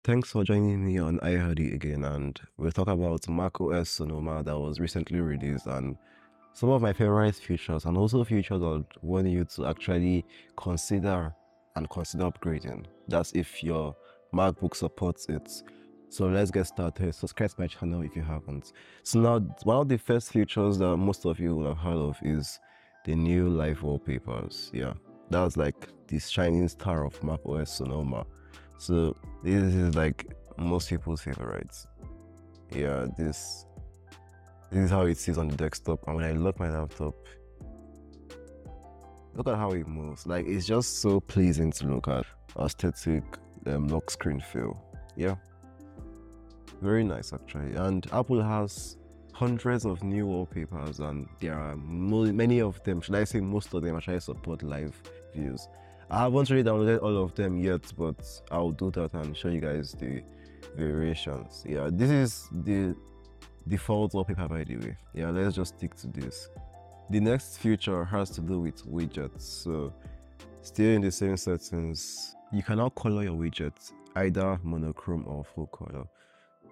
Thanks for joining me on Haadi again, and we'll talk about macOS Sonoma that was recently released and some of my favorite features, and also features I want you to actually consider consider upgrading. That's if your MacBook supports it. So let's get started. Subscribe to my channel if you haven't. So now, one of the first features that most of you will have heard of is the new live wallpapers. Yeah, that's like the shining star of macOS Sonoma. So this is like most people's favorites. Yeah, this is how it sees on the desktop, and when I lock my laptop, look at how it moves. Like, it's just so pleasing to look at. Aesthetic lock screen feel. Yeah, very nice actually. And Apple has hundreds of new wallpapers, and there are many of them, should I say most of them, actually support live views. I haven't really downloaded all of them yet, but I'll do that and show you guys the variations. Yeah, this is the default wallpaper, by the way. Yeah, let's just stick to this. The next feature has to do with widgets. So still in the same settings, you can now color your widgets either monochrome or full color.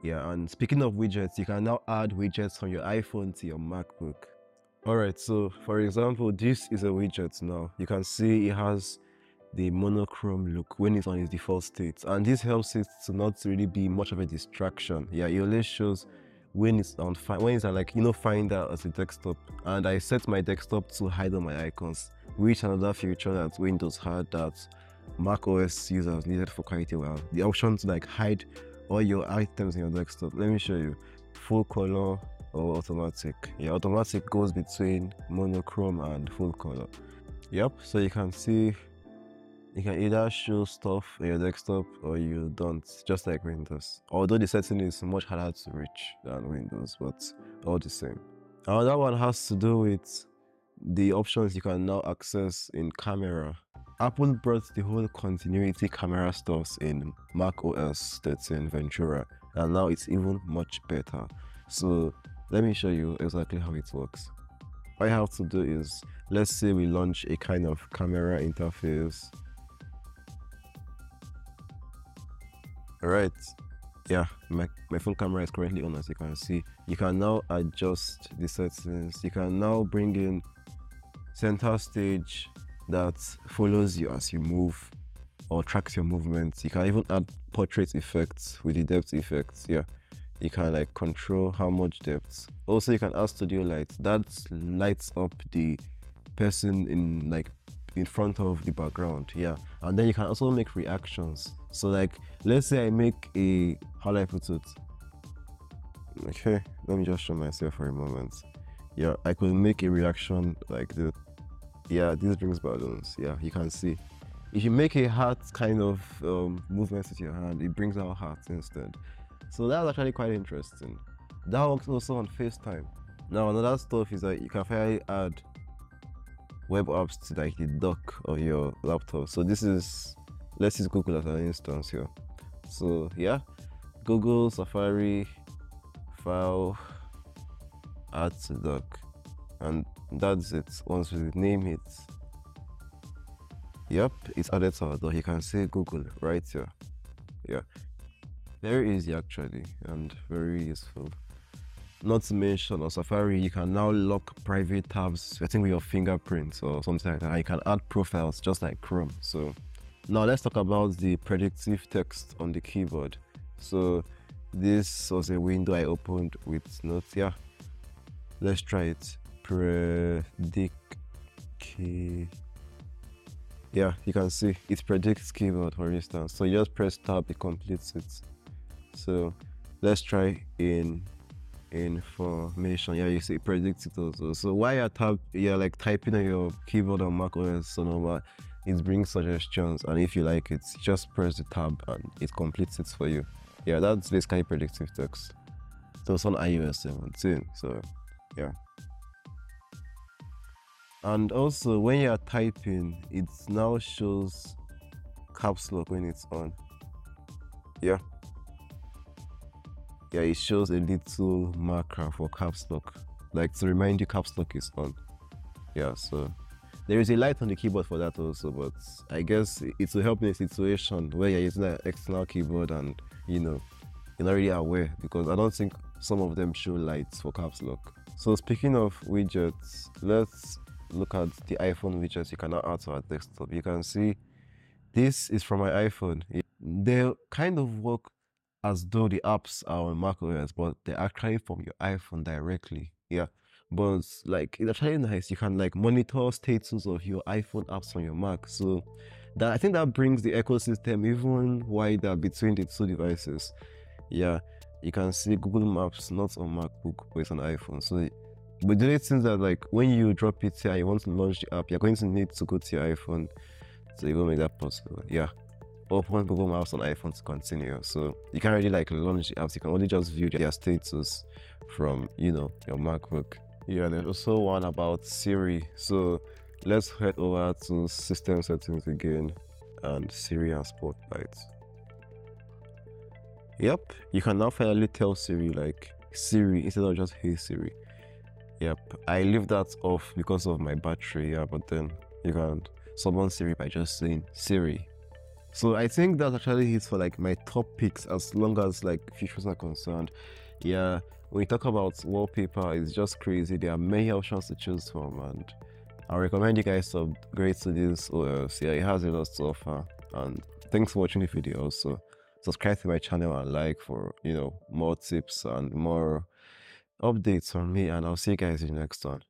Yeah, and speaking of widgets, you can now add widgets from your iPhone to your MacBook. Alright, so for example, this is a widget now. You can see it has the monochrome look when it's on its default state, and this helps it to not really be much of a distraction. Yeah, it only shows when it's on when it's on, like, Finder as a desktop, and I set my desktop to hide all my icons, which another feature that Windows had that Mac OS users needed for quite a while. The option to like hide all your items in your desktop. Let me show you. Full color or automatic. Yeah, automatic goes between monochrome and full color. Yep, so you can see you can either show stuff on your desktop or you don't, just like Windows. Although the setting is much harder to reach than Windows, but all the same. Another one has to do with the options you can now access in camera. Apple brought the whole continuity camera stuff in macOS 13 Ventura, and now it's even much better. So let me show you exactly how it works. All you have to do is, let's say we launch a kind of camera interface. Alright, yeah, my phone camera is currently on, as you can see. You can now adjust the settings. You can now bring in center stage that follows you as you move or tracks your movements. You can even add portrait effects with the depth effects. Yeah, you can like control how much depth. Also, you can add studio lights that lights up the person in front of the background. Yeah, and then you can also make reactions. So like, let's say I make a, how do I put it? Okay, let me just show myself for a moment. Yeah, I could make a reaction like this. Yeah, this brings balloons. Yeah, you can see. If you make a heart kind of movement with your hand, it brings out hearts instead. So that's actually quite interesting. That works also on FaceTime. Now another stuff is that you can finally add web apps to like the dock of your laptop. So this is, let's use Google as an instance here. So yeah, Google, Safari, file, add to dock, and that's it. Once we name it, yep, it's added to our dock. You can say Google right here. Yeah, very easy actually, and very useful. Not to mention on Safari, you can now lock private tabs, I think with your fingerprints or something like that. And you can add profiles just like Chrome. So now let's talk about the predictive text on the keyboard. So this was a window I opened with notes. Yeah, let's try it. Predict key. Yeah, you can see it predicts keyboard, for instance. So you just press tab, it completes it. So let's try in information. Yeah, you see it predicts it also. So while you're like typing on your keyboard on macOS Sonoma, it brings suggestions, and if you like it, just press the tab and it completes it for you. Yeah, that's basically predictive text. So it's on iOS 17. So yeah. And also when you're typing, it now shows caps lock when it's on. Yeah, it shows a little marker for caps lock, like to remind you caps lock is on. Yeah, so there is a light on the keyboard for that also, but I guess it will help in a situation where you're using an external keyboard and you know, you're not really aware, because I don't think some of them show lights for caps lock. So speaking of widgets, let's look at the iPhone widgets you can now add to our desktop. You can see this is from my iPhone. They kind of work as though the apps are on macOS, but they're actually from your iPhone directly. Yeah. But like it's actually nice. You can like monitor status of your iPhone apps on your Mac. So that, I think that brings the ecosystem even wider between the two devices. Yeah. You can see Google Maps not on MacBook, but it's on iPhone. So but the only thing that like when you drop it here and you want to launch the app, you're going to need to go to your iPhone. So you will make that possible. Yeah. Open Google Maps on iPhone to continue. So you can't really like launch the apps. You can only just view their status from, you know, your MacBook. Yeah, there's also one about Siri. So let's head over to system settings again and Siri and Spotlight. Yep, you can now finally tell Siri like Siri instead of just Hey Siri. Yep, I leave that off because of my battery, yeah, but then you can summon Siri by just saying Siri. So I think that actually hits for like my top picks as long as like features are concerned. Yeah, when you talk about wallpaper, it's just crazy. There are many options to choose from, and I recommend you guys to upgrade to this OS. Yeah, it has a lot to offer. And thanks for watching the video. Also, subscribe to my channel and like for, you know, more tips and more updates from me. And I'll see you guys in the next one.